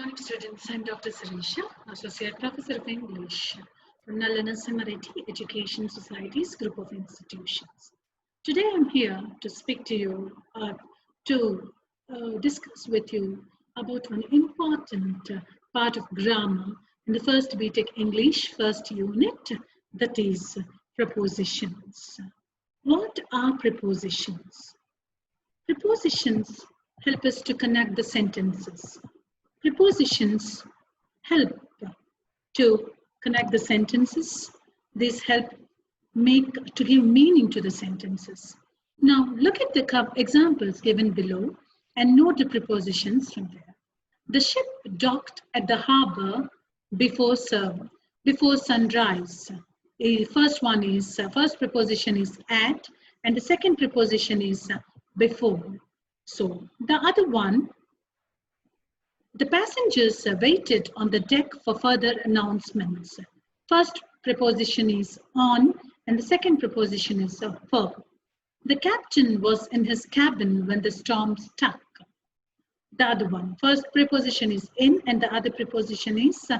morning, students. I'm Dr. Sirisha, Associate Professor of English from Nalana Samarati Education Society's group of institutions. Today, I'm here to speak to you, to discuss with you about one important part of grammar in the first B.Tech English first unit, that is prepositions. What are prepositions? Prepositions help us to connect the sentences. Prepositions help to connect the sentences. These help to give meaning to the sentences. Now look at the examples given below and note the prepositions from there. The ship docked at the harbor before sunrise. The first preposition is at, and the second preposition is before. So the other one, the passengers waited on the deck for further announcements. First preposition is on and the second preposition is for. The captain was in his cabin when the storm struck. The other one, first preposition is in and the other preposition is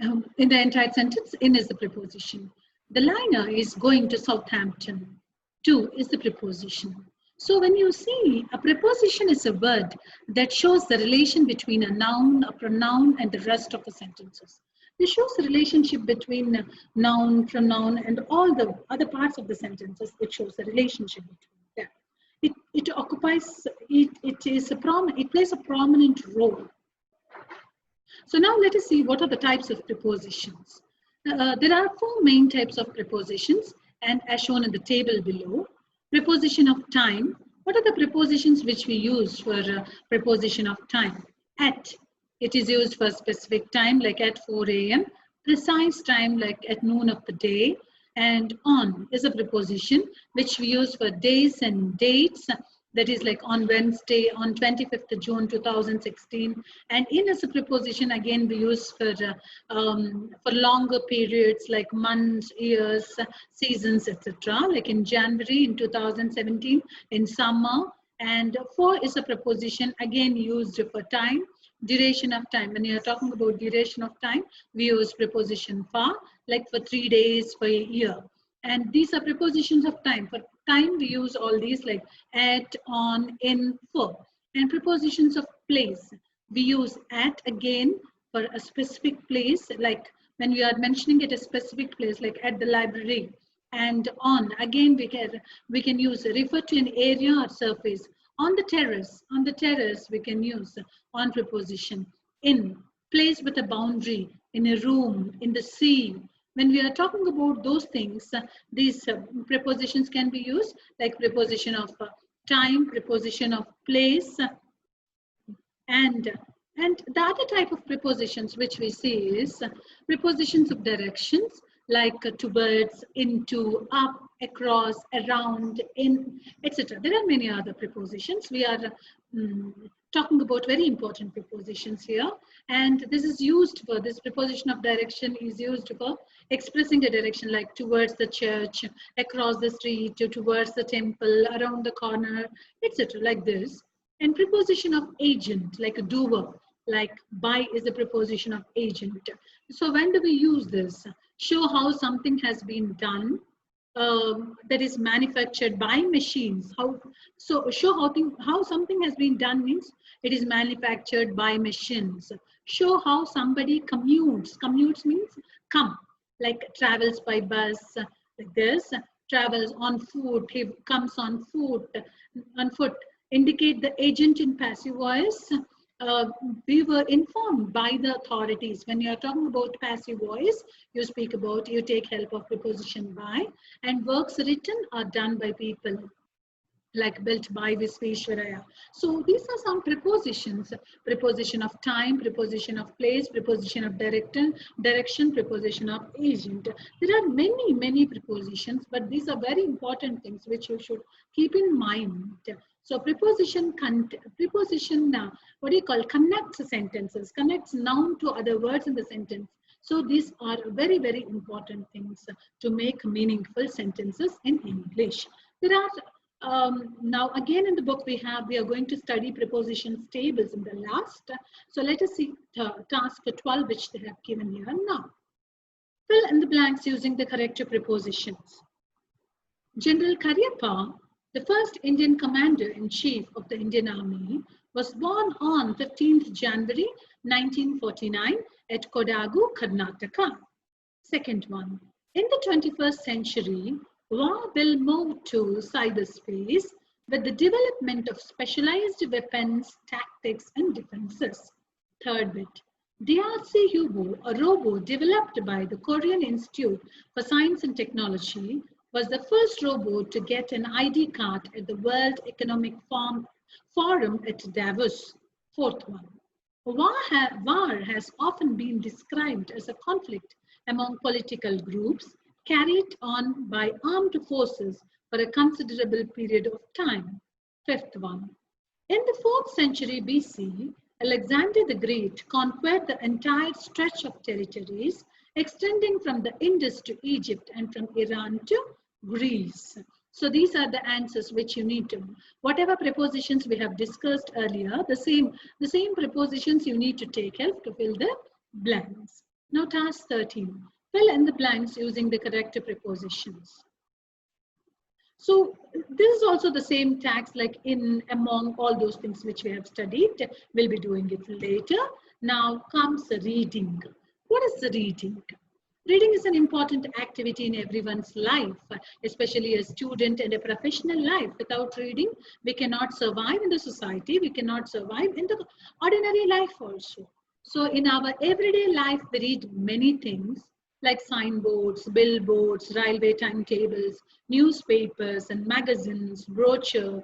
in the entire sentence, in is the preposition. The liner is going to Southampton. To is the preposition. So when you see a preposition is a word that shows the relation between a noun, a pronoun, and the rest of the sentences. It shows the relationship between noun, pronoun, and all the other parts of the sentences. It shows the relationship between them. It plays a prominent role. So now let us see what are the types of prepositions. There are four main types of prepositions, and as shown in the table below. Preposition of time. What are the prepositions which we use for preposition of time? At, it is used for specific time like at 4 a.m. Precise time like at noon of the day. And on is a preposition which we use for days and dates. That is like on Wednesday, on 25th of June 2016. And in as a preposition, again, we use for longer periods like months, years, seasons, etc. Like in January in 2017, in summer. And for is a preposition, again, used for time, duration of time. When you are talking about duration of time, we use preposition for, like for 3 days, for a year. And these are prepositions of time. For time, we use all these like at, on, in, for. And prepositions of place, we use at again for a specific place, like when we are mentioning it a specific place, like at the library. And on, again, we can use refer to an area or surface. On the terrace, we can use on preposition. In, place with a boundary, in a room, in the sea. When we are talking about those things, these prepositions can be used like preposition of time, preposition of place, and the other type of prepositions which we see is prepositions of directions like towards, into, up, across, around, in, etc. There are many other prepositions. We are talking about very important prepositions here, and this preposition of direction is used for expressing a direction like towards the church, across the street, towards the temple, around the corner, etc. like this. And preposition of agent, like a doer, like by is a preposition of agent. So when do we use this? Show how something has been done, that is manufactured by machines. Show how something has been done means it is manufactured by machines. Show how somebody commutes. Commutes means come, like travels by bus, like this. Travels on foot. He comes on foot. Indicate the agent in passive voice. We were informed by the authorities. When you are talking about passive voice, you take help of preposition by, and works written are done by people, like built by Visveshwaraya. So these are some prepositions: preposition of time, preposition of place, preposition of direction, preposition of agent. There are many prepositions, but these are very important things which you should keep in mind. So preposition connects sentences, connects noun to other words in the sentence. So these are very important things to make meaningful sentences in English. There are Now again in the book we are going to study prepositions tables in the last. So let us see task 12 which they have given here now. Fill in the blanks using the correct prepositions. General Cariappa, the first Indian commander-in-chief of the Indian Army, was born on 15th January 1949 at Kodagu, Karnataka. Second one, in the 21st century, war will move to cyberspace with the development of specialized weapons, tactics, and defenses. Third bit, DRC Hubo, a robot developed by the Korean Institute for Science and Technology, was the first robot to get an ID card at the World Economic Forum at Davos. Fourth one, war has often been described as a conflict among political groups carried on by armed forces for a considerable period of time. Fifth one, in the 4th century BC, Alexander the Great conquered the entire stretch of territories extending from the Indus to Egypt and from Iran to Greece. So these are the answers which you need to, whatever prepositions we have discussed earlier, the same prepositions you need to take help to fill the blanks. Now task 13, fill in the blanks using the correct prepositions. So this is also the same task like in among all those things which we have studied. We'll be doing it later. Now comes reading. What is the reading? Reading is an important activity in everyone's life, especially a student and a professional life. Without reading, we cannot survive in the society. We cannot survive in the ordinary life also. So in our everyday life, we read many things like signboards, billboards, railway timetables, newspapers and magazines, brochures,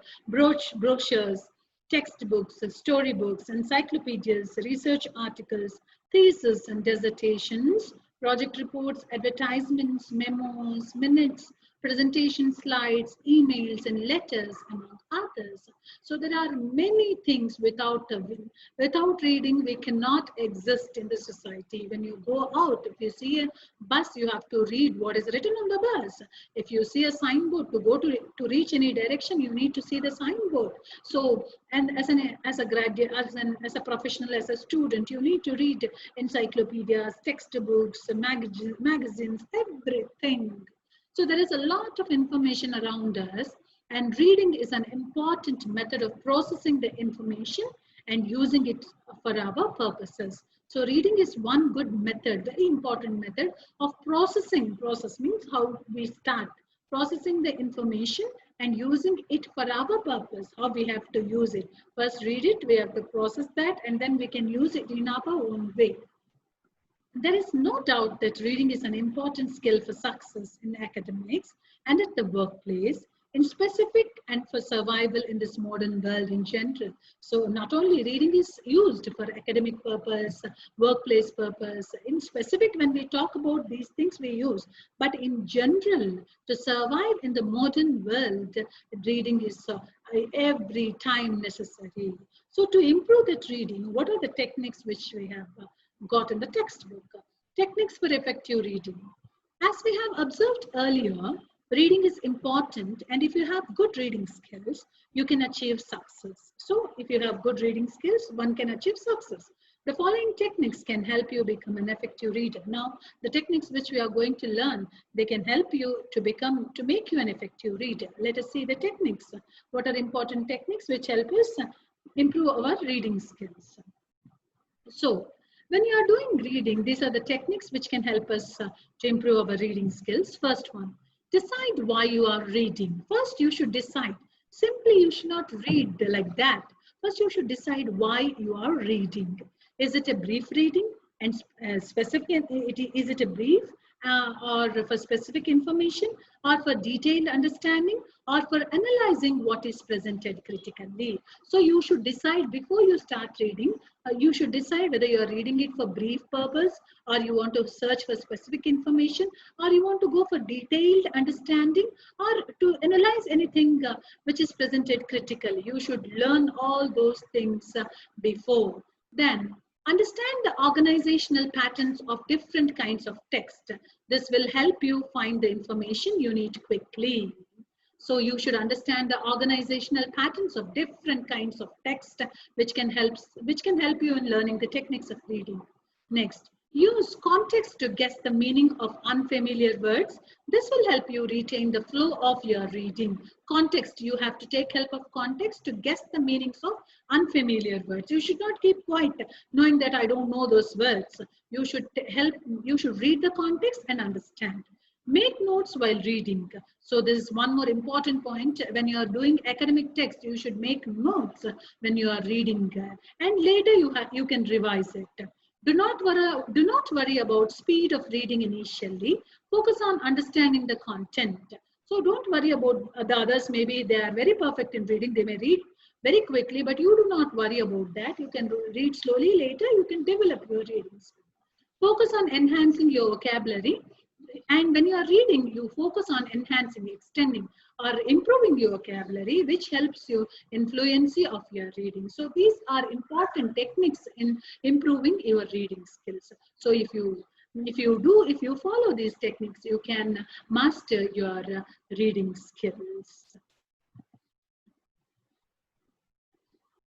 textbooks, storybooks, encyclopedias, research articles, theses and dissertations, project reports, advertisements, memos, minutes, presentation slides, emails, and letters, among others. So there are many things without reading, we cannot exist in the society. When you go out, if you see a bus, you have to read what is written on the bus. If you see a signboard to reach any direction, you need to see the signboard. So, and as a graduate, as a professional, as a student, you need to read encyclopedias, textbooks, magazines, everything. So there is a lot of information around us, and reading is an important method of processing the information and using it for our purposes. So reading is one good method, very important method of processing. Process means how we start processing the information and using it for our purpose, how we have to use it. First read it, we have to process that, and then we can use it in our own way. There is no doubt that reading is an important skill for success in academics and at the workplace, in specific and for survival in this modern world in general. So not only reading is used for academic purpose, workplace purpose, in specific when we talk about these things we use, but in general, to survive in the modern world, reading is every time necessary. So to improve that reading, what are the techniques which we have got in the textbook? Techniques for effective reading. As we have observed earlier, reading is important, and if you have good reading skills, you can achieve success. So if you have good reading skills, one can achieve success. The following techniques can help you become an effective reader. Now, the techniques which we are going to learn, they can help you to make you an effective reader. Let us see the techniques. What are important techniques which help us improve our reading skills? So, when you are doing reading, these are the techniques which can help us to improve our reading skills. First one, decide why you are reading. First, you should decide. Simply, you should not read like that. First, you should decide why you are reading. Is it a brief reading? And specific? Is it a brief or for specific information, or for detailed understanding, or for analyzing what is presented critically? So you should decide before you start reading. You should decide whether you are reading it for brief purpose, or you want to search for specific information, or you want to go for detailed understanding, or to analyze anything which is presented critically. You should learn all those things before. Then understand the organizational patterns of different kinds of text. This will help you find the information you need quickly. So you should understand the organizational patterns of different kinds of text, which can help you in learning the techniques of reading. Next, use context to guess the meaning of unfamiliar words. This will help you retain the flow of your reading. Context, you have to take help of context to guess the meanings of unfamiliar words. You should not keep quiet knowing that I don't know those words. You should read the context and understand. Make notes while reading. So this is one more important point. When you are doing academic text, you should make notes when you are reading, and later you can revise it. Do not worry about speed of reading initially. Focus on understanding the content. So don't worry about the others. Maybe they are very perfect in reading. They may read very quickly, but you do not worry about that. You can read slowly. Later, you can develop your reading skill. Focus on enhancing your vocabulary. And when you are reading, you focus on enhancing, extending, or improving your vocabulary, which helps you in fluency of your reading. So these are important techniques in improving your reading skills. So if you follow these techniques, you can master your reading skills.